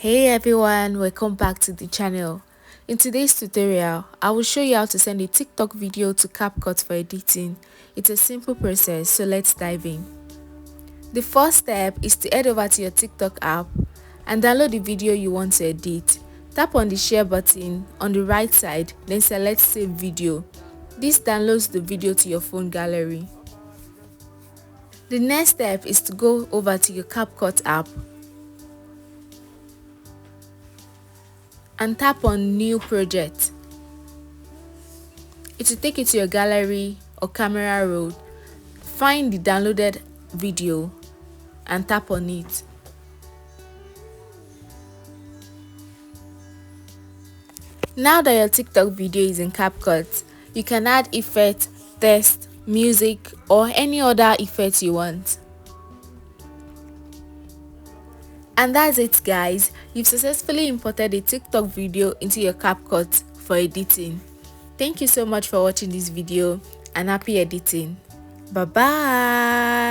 Hey everyone, welcome back to the channel. In today's tutorial, I will show you how to send a TikTok video to Capcut for editing. It's a simple process, so let's dive in. The first step is to head over to your TikTok app and download the video you want to edit. Tap on the share button on the right side, then select save video. This downloads the video to your phone gallery. The next step is to go over to your Capcut app and tap on new project. It will take you to your gallery or camera roll. Find the downloaded video and tap on it. Now that your TikTok video is in Capcut, you can add effect, text, music or any other effect you want. And that's it guys, you've successfully imported a TikTok video into your Capcut for editing. Thank you so much for watching this video and happy editing. Bye bye.